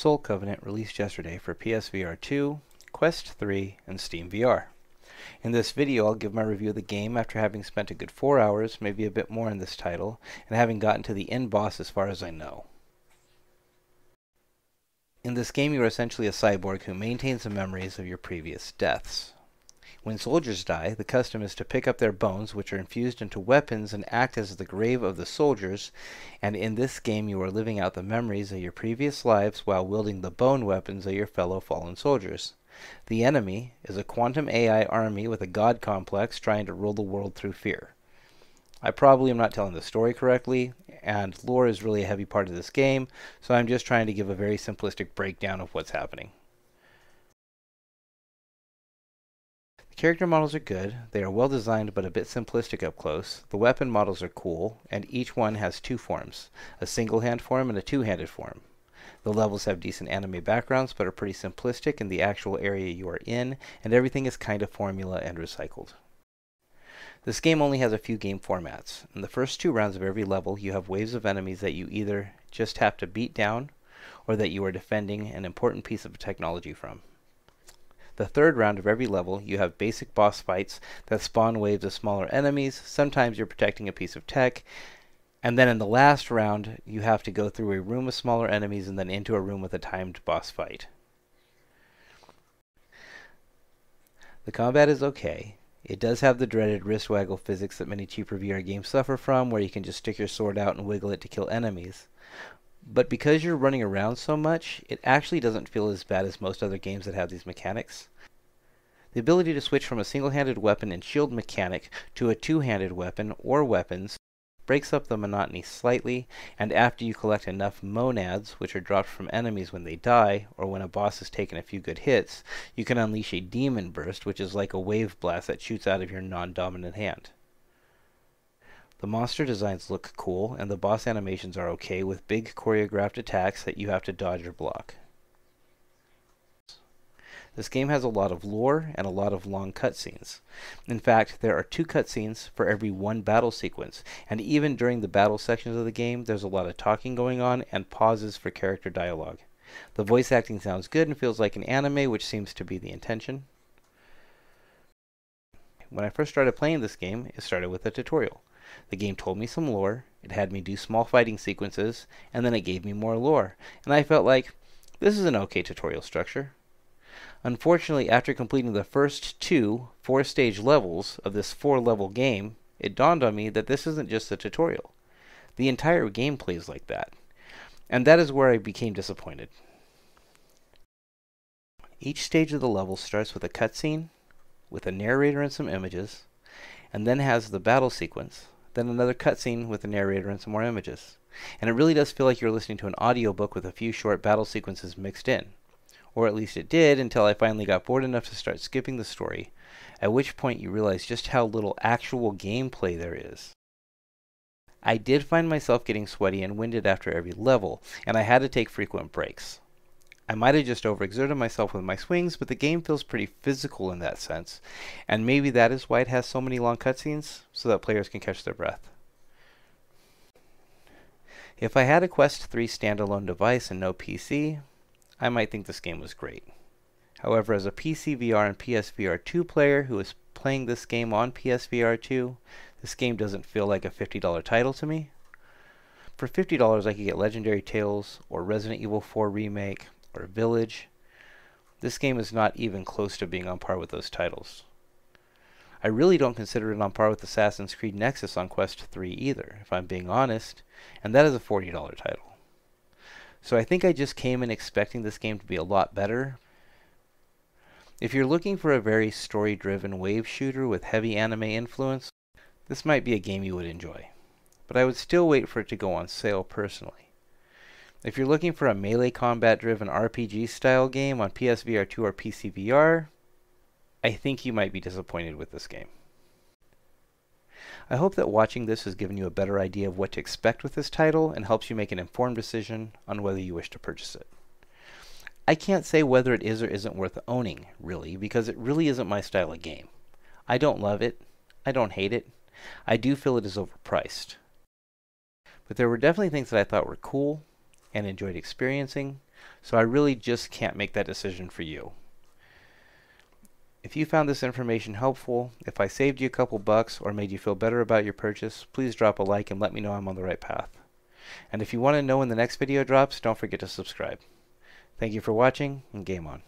Soul Covenant released yesterday for PSVR 2, Quest 3, and Steam VR. In this video I'll give my review of the game after having spent a good 4 hours, maybe a bit more in this title, and having gotten to the end boss as far as I know. In this game you are essentially a cyborg who maintains the memories of your previous deaths. When soldiers die, the custom is to pick up their bones, which are infused into weapons and act as the grave of the soldiers, and in this game you are living out the memories of your previous lives while wielding the bone weapons of your fellow fallen soldiers. The enemy is a quantum AI army with a god complex trying to rule the world through fear. I probably am not telling the story correctly, and lore is really a heavy part of this game, so I'm just trying to give a very simplistic breakdown of what's happening. Character models are good, they are well designed but a bit simplistic up close. The weapon models are cool, and each one has two forms, a single-hand form and a two-handed form. The levels have decent anime backgrounds but are pretty simplistic in the actual area you are in, and everything is kind of formula and recycled. This game only has a few game formats. In the first 2 rounds of every level you have waves of enemies that you either just have to beat down, or that you are defending an important piece of technology from. The 3rd round of every level, you have basic boss fights that spawn waves of smaller enemies. Sometimes you're protecting a piece of tech. And then in the last round, you have to go through a room of smaller enemies and then into a room with a timed boss fight. The combat is okay. It does have the dreaded wrist waggle physics that many cheaper VR games suffer from, where you can just stick your sword out and wiggle it to kill enemies. But because you're running around so much, it actually doesn't feel as bad as most other games that have these mechanics. The ability to switch from a single-handed weapon and shield mechanic to a two-handed weapon or weapons breaks up the monotony slightly, and after you collect enough monads, which are dropped from enemies when they die, or when a boss has taken a few good hits, you can unleash a demon burst, which is like a wave blast that shoots out of your non-dominant hand. The monster designs look cool, and the boss animations are okay with big choreographed attacks that you have to dodge or block. This game has a lot of lore and a lot of long cutscenes. In fact, there are 2 cutscenes for every 1 battle sequence, and even during the battle sections of the game, there's a lot of talking going on and pauses for character dialogue. The voice acting sounds good and feels like an anime, which seems to be the intention. When I first started playing this game, it started with a tutorial. The game told me some lore, it had me do small fighting sequences, and then it gave me more lore, and I felt like, this is an okay tutorial structure. Unfortunately, after completing the first 2 4-stage levels of this 4-level game, it dawned on me that this isn't just a tutorial. The entire game plays like that, and that is where I became disappointed. Each stage of the level starts with a cutscene, with a narrator and some images, and then has the battle sequence, then another cutscene with a narrator and some more images. And it really does feel like you're listening to an audiobook with a few short battle sequences mixed in. Or at least it did until I finally got bored enough to start skipping the story, at which point you realize just how little actual gameplay there is. I did find myself getting sweaty and winded after every level, and I had to take frequent breaks. I might have just overexerted myself with my swings, but the game feels pretty physical in that sense, and maybe that is why it has so many long cutscenes, so that players can catch their breath. If I had a Quest 3 standalone device and no PC, I might think this game was great. However, as a PC VR and PSVR 2 player who is playing this game on PSVR 2, this game doesn't feel like a $50 title to me. For $50 I could get Legendary Tales, or Resident Evil 4 Remake, or Village. This game is not even close to being on par with those titles. I really don't consider it on par with Assassin's Creed Nexus on Quest 3 either, if I'm being honest, and that is a $40 title. So I think I just came in expecting this game to be a lot better. If you're looking for a very story-driven wave shooter with heavy anime influence, this might be a game you would enjoy. But I would still wait for it to go on sale personally. If you're looking for a melee combat-driven RPG-style game on PSVR 2 or PC VR, I think you might be disappointed with this game. I hope that watching this has given you a better idea of what to expect with this title and helps you make an informed decision on whether you wish to purchase it. I can't say whether it is or isn't worth owning, really, because it really isn't my style of game. I don't love it. I don't hate it. I do feel it is overpriced. But there were definitely things that I thought were cool and enjoyed experiencing, So I really just can't make that decision for you. If you found this information helpful, if I saved you a couple bucks or made you feel better about your purchase, please drop a like and let me know I'm on the right path. And if you want to know when the next video drops, don't forget to subscribe. Thank you for watching, and game on.